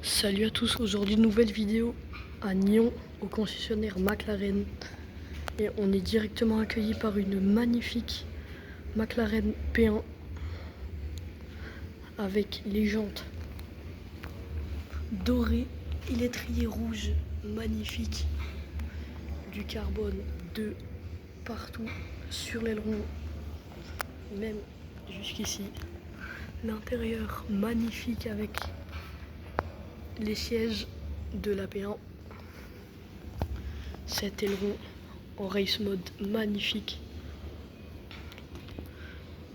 Salut à tous, aujourd'hui nouvelle vidéo à Nyon au concessionnaire McLaren et on est directement accueilli par une magnifique McLaren P1 avec les jantes dorées et l'étrier rouge magnifique, du carbone de partout sur l'aileron, même jusqu'ici. L'intérieur magnifique avec les sièges de la P1. Cet aileron en race mode magnifique.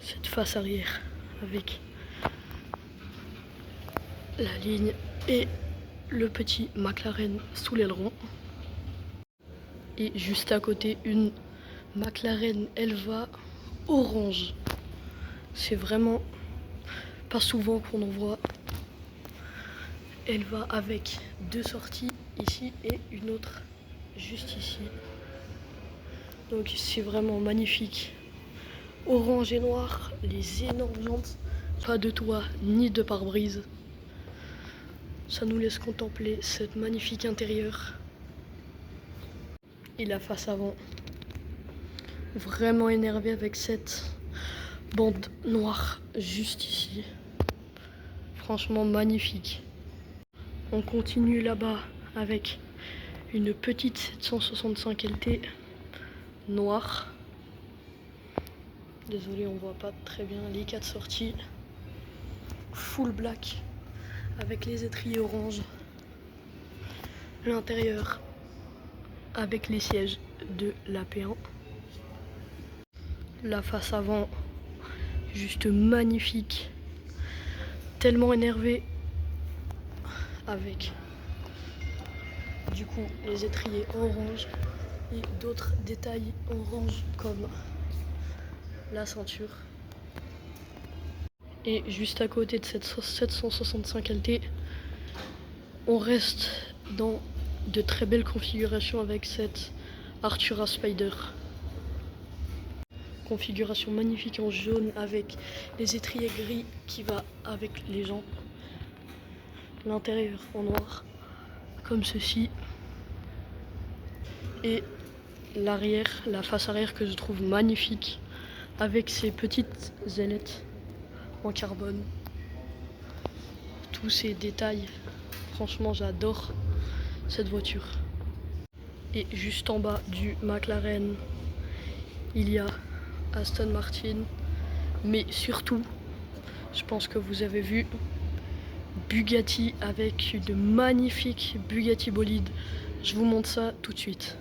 Cette face arrière avec la ligne et le petit McLaren sous l'aileron. Et juste à côté, une McLaren Elva orange. C'est vraiment pas souvent qu'on en voit. Elva avec deux sorties ici et une autre juste ici. Donc c'est vraiment magnifique. Orange et noir, les énormes jantes, pas de toit ni de pare-brise. Ça nous laisse contempler cette magnifique intérieur. Et la face avant, vraiment énervé avec cette bande noire juste ici. Franchement magnifique. On continue là-bas avec une petite 765 LT noire. Désolé, on voit pas très bien les quatre sorties. Full black avec les étriers orange. L'intérieur avec les sièges de la P1. La face avant, juste magnifique. Tellement énervé avec du coup les étriers orange et d'autres détails orange comme la ceinture. Et juste à côté de cette 765 LT, on reste dans de très belles configurations avec cette Artura Spider. Configuration magnifique en jaune avec les étriers gris qui va avec les jantes. L'intérieur en noir comme ceci. Et l'arrière, la face arrière que je trouve magnifique avec ses petites ailettes en carbone. Tous ces détails, franchement j'adore cette voiture. Et juste en bas du McLaren, il y a Aston Martin, mais surtout, je pense que vous avez vu Bugatti avec une magnifique Bugatti bolide. Je vous montre ça tout de suite.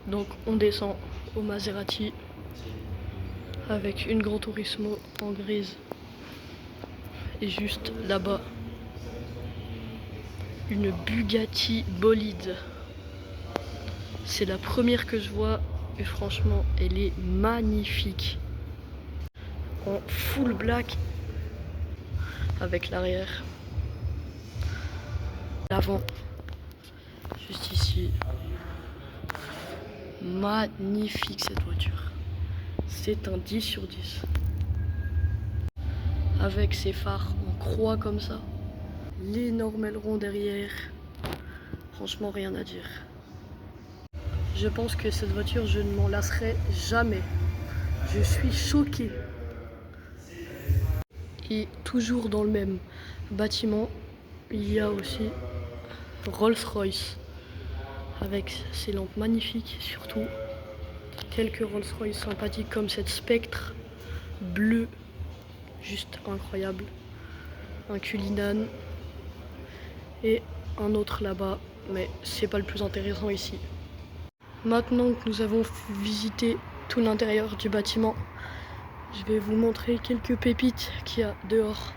Donc on descend au Maserati avec une Gran Turismo en grise. Et juste là-bas, une Bugatti bolide. C'est la première que je vois et franchement elle est magnifique. En full black avec l'arrière. L'avant, juste ici. Magnifique cette voiture. C'est un 10 sur 10. Avec ses phares en croix comme ça. L'énorme aileron derrière. Franchement rien à dire. Je pense que cette voiture je ne m'en lasserai jamais. Je suis choqué. Et toujours dans le même bâtiment, il y a aussi Rolls-Royce avec ses lampes magnifiques, surtout quelques Rolls-Royce sympathiques comme cette Spectre bleue, juste incroyable, un Cullinan et un autre là-bas, mais c'est pas le plus intéressant ici. Maintenant que nous avons visité tout l'intérieur du bâtiment, je vais vous montrer quelques pépites qu'il y a dehors,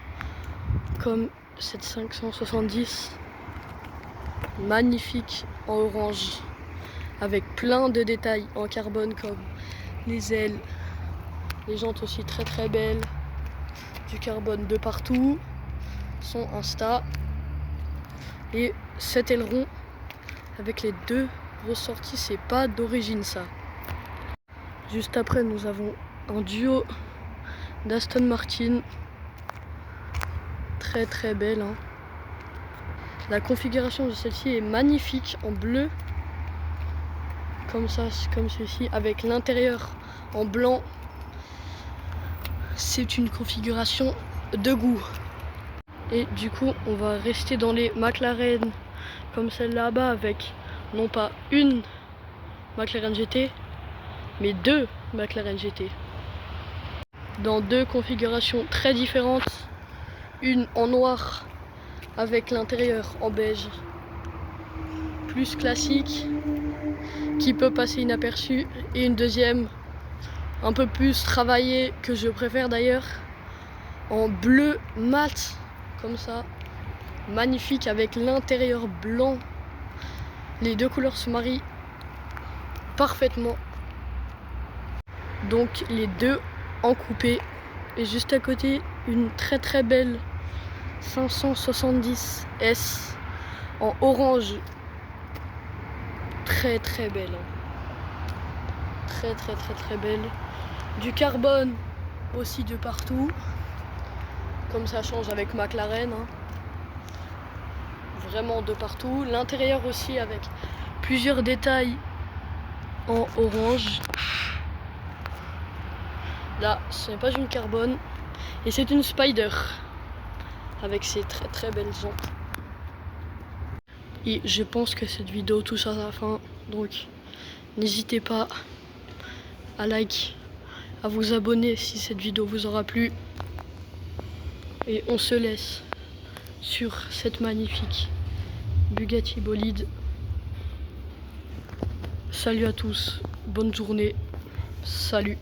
comme cette 570 magnifique en orange avec plein de détails en carbone comme les ailes, les jantes aussi très très belles, du carbone de partout, son Insta et cet aileron avec les deux ressorties, c'est pas d'origine ça. Juste après nous avons un duo d'Aston Martin, très très belle hein. La configuration de celle-ci est magnifique en bleu, comme ça, comme ceci, avec l'intérieur en blanc. C'est une configuration de goût. Et du coup, on va rester dans les McLaren comme celle là-bas, avec non pas une McLaren GT, mais deux McLaren GT. Dans deux configurations très différentes. Une en noir avec l'intérieur en beige, plus classique, qui peut passer inaperçu, et une deuxième un peu plus travaillée, que je préfère d'ailleurs, en bleu mat, comme ça, magnifique, avec l'intérieur blanc. Les deux couleurs se marient parfaitement. Donc les deux en coupé, et juste à côté une très très belle 570 S en orange, très très belle, très belle, du carbone aussi de partout, comme ça change avec McLaren, hein. Vraiment de partout. L'intérieur aussi avec plusieurs détails en orange. Là, ce n'est pas une carbone, et c'est une Spider avec ses très très belles jantes. Et je pense que cette vidéo touche à sa fin, donc n'hésitez pas à like, à vous abonner si cette vidéo vous aura plu. Et on se laisse sur cette magnifique Bugatti bolide. Salut à tous, bonne journée, salut.